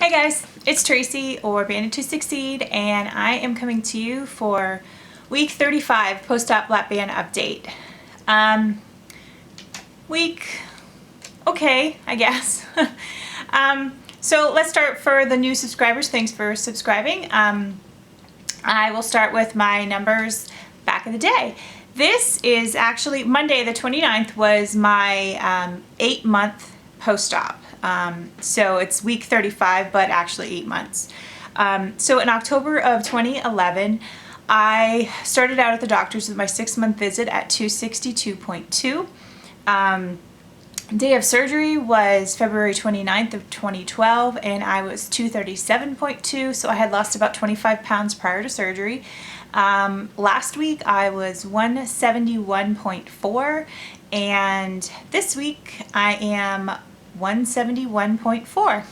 Hey guys, it's Tracy or Banded to Succeed, and I am coming to you for week 35 post-op Lapband update. Week, okay, I guess. So let's start for the new subscribers. Thanks for subscribing. I will start with my numbers back in the day. This is actually Monday the 29th was my 8-month post-op. So it's week 35, but actually 8 months. So in October of 2011, I started out at the doctor's with my 6-month visit at 262.2. Day of surgery was February 29th of 2012, and I was 237.2, so I had lost about 25 pounds prior to surgery. Last week I was 171.4, and this week I am 171.4.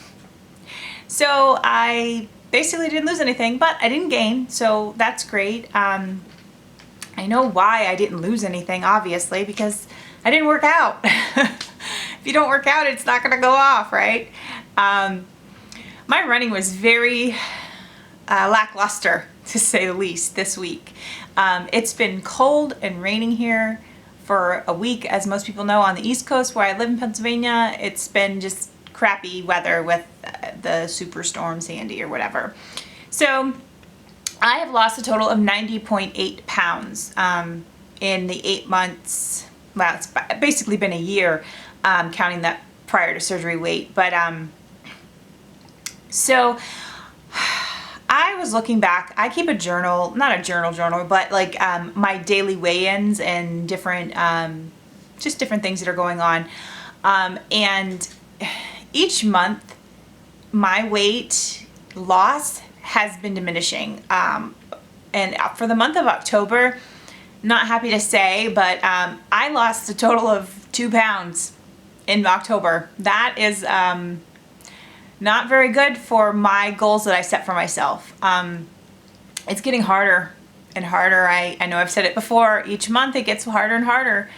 So I basically didn't lose anything, but I didn't gain, so that's great. I know why I didn't lose anything, obviously, because I didn't work out. If you don't work out, it's not gonna go off, right? My running was very lackluster, to say the least, this week. It's been cold and raining here for a week, as most people know, on the East Coast where I live in Pennsylvania. It's been just crappy weather with the superstorm Sandy or whatever. So I have lost a total of 90.8 pounds in the 8 months. Well, it's basically been a year, counting that prior to surgery weight. But so I was looking back. I keep a journal, not a journal, but like my daily weigh-ins and different, just different things that are going on. And each month, my weight loss has been diminishing. And for the month of October, not happy to say, but I lost a total of 2 pounds in October. That is not very good for my goals that I set for myself. It's getting harder and harder. I know I've said it before. Each month it gets harder and harder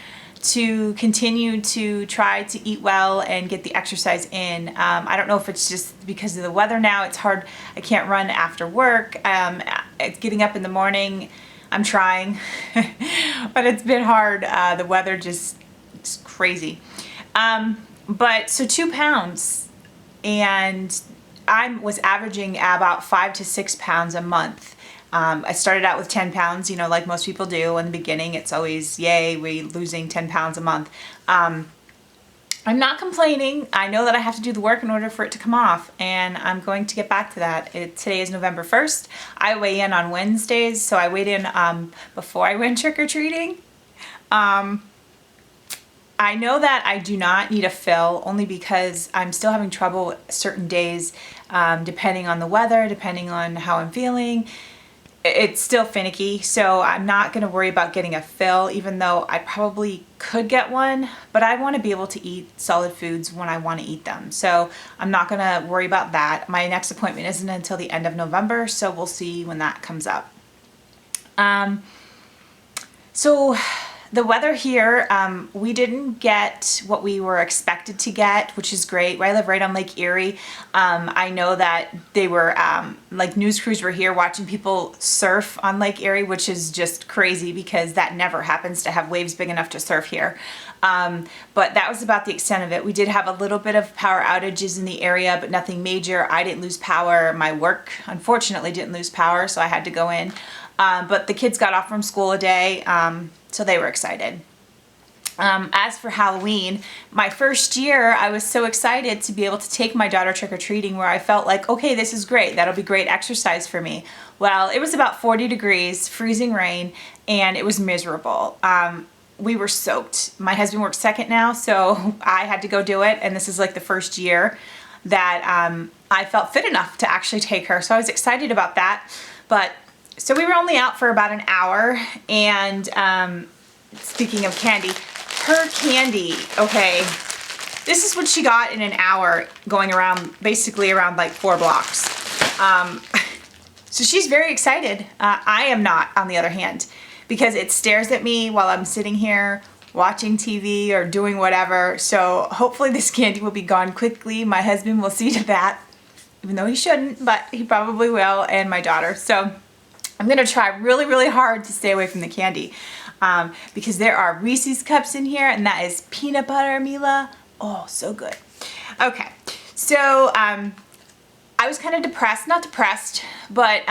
to continue to try to eat well and get the exercise in. I don't know if it's just because of the weather now. It's hard. I can't run after work. It's getting up in the morning. I'm trying, but it's been hard. The weather just is crazy. But so 2 pounds, and I was averaging about 5 to 6 pounds a month. I started out with 10 pounds, you know, like most people do in the beginning. It's always, yay, we're losing 10 pounds a month. I'm not complaining. I know that I have to do the work in order for it to come off, and I'm going to get back to that. Today is November 1st. I weigh in on Wednesdays, so I weighed in before I went trick-or-treating. I know that I do not need a fill, only because I'm still having trouble certain days, depending on the weather, depending on how I'm feeling. It's still finicky, so I'm not going to worry about getting a fill, even though I probably could get one, but I want to be able to eat solid foods when I want to eat them. So I'm not going to worry about that. My next appointment isn't until the end of November, so we'll see when that comes up. So the weather here, we didn't get what we were expected to get, which is great. I live right on Lake Erie. I know that they were, like news crews were here watching people surf on Lake Erie, which is just crazy because that never happens to have waves big enough to surf here. But that was about the extent of it. We did have a little bit of power outages in the area, but nothing major. I didn't lose power. My work, unfortunately, didn't lose power, so I had to go in. But the kids got off from school a day, so they were excited. As for Halloween, my first year, I was so excited to be able to take my daughter trick-or-treating, where I felt like, okay, this is great. That'll be great exercise for me. Well, it was about 40 degrees, freezing rain, and it was miserable. We were soaked. My husband works second now, so I had to go do it, and this is like the first year that I felt fit enough to actually take her. So I was excited about that. But so we were only out for about an hour, and speaking of candy, her candy, okay, this is what she got in an hour going around, basically around like 4 blocks. So she's very excited. I am not, on the other hand, because it stares at me while I'm sitting here watching TV or doing whatever. So hopefully this candy will be gone quickly. My husband will see to that. even though he shouldn't, but he probably will, and my daughter. So I'm gonna try really, really hard to stay away from the candy because there are Reese's Cups in here, and that is peanut butter, Mila. Oh, so good. Okay, so I was kind of depressed, not depressed, but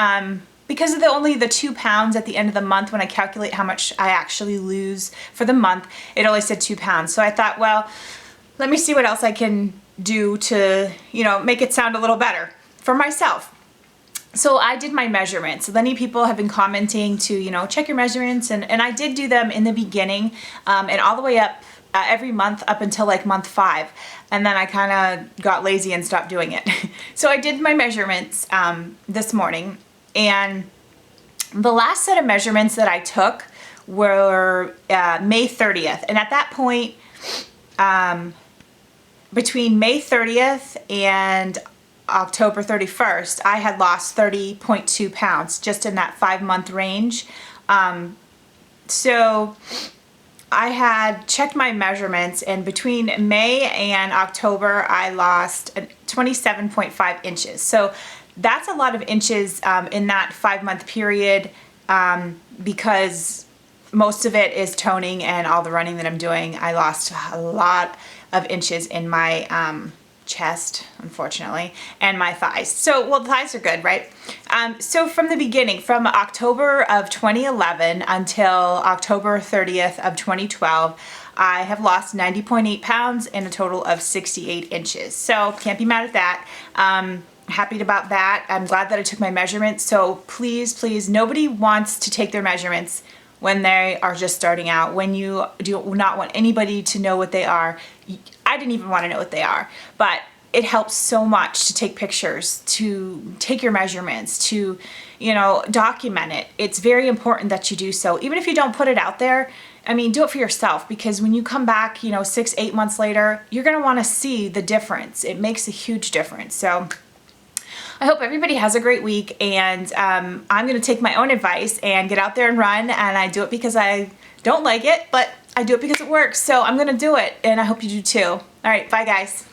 because of only the 2 pounds at the end of the month, when I calculate how much I actually lose for the month, it only said 2 pounds. So I thought, well, let me see what else I can do to, you know, make it sound a little better for myself. So I did my measurements. Many people have been commenting to, you know, check your measurements, and I did do them in the beginning and all the way up every month up until like month 5, and then I kind of got lazy and stopped doing it. So I did my measurements this morning, and the last set of measurements that I took were May 30th, and at that point, between May 30th and October 31st, I had lost 30.2 pounds just in that 5-month range. So I had checked my measurements, and between May and October, I lost 27.5 inches. So that's a lot of inches in that 5-month period because most of it is toning and all the running that I'm doing. I lost a lot of inches in my chest, unfortunately, and my thighs. So, well, the thighs are good, right? So from the beginning, from October of 2011 until October 30th of 2012, I have lost 90.8 pounds and a total of 68 inches. So can't be mad at that. Happy about that. I'm glad that I took my measurements. So please, please, nobody wants to take their measurements when they are just starting out, when you do not want anybody to know what they are. I didn't even want to know what they are, but it helps so much to take pictures, to take your measurements, to, you know, document it. It's very important that you do so. Even if you don't put it out there, I mean, do it for yourself, because when you come back, you know, 6, 8 months later, you're going to want to see the difference. It makes a huge difference. So I hope everybody has a great week, and I'm going to take my own advice and get out there and run, and I do it because I don't like it, but I do it because it works. So I'm going to do it, and I hope you do too. All right, bye guys.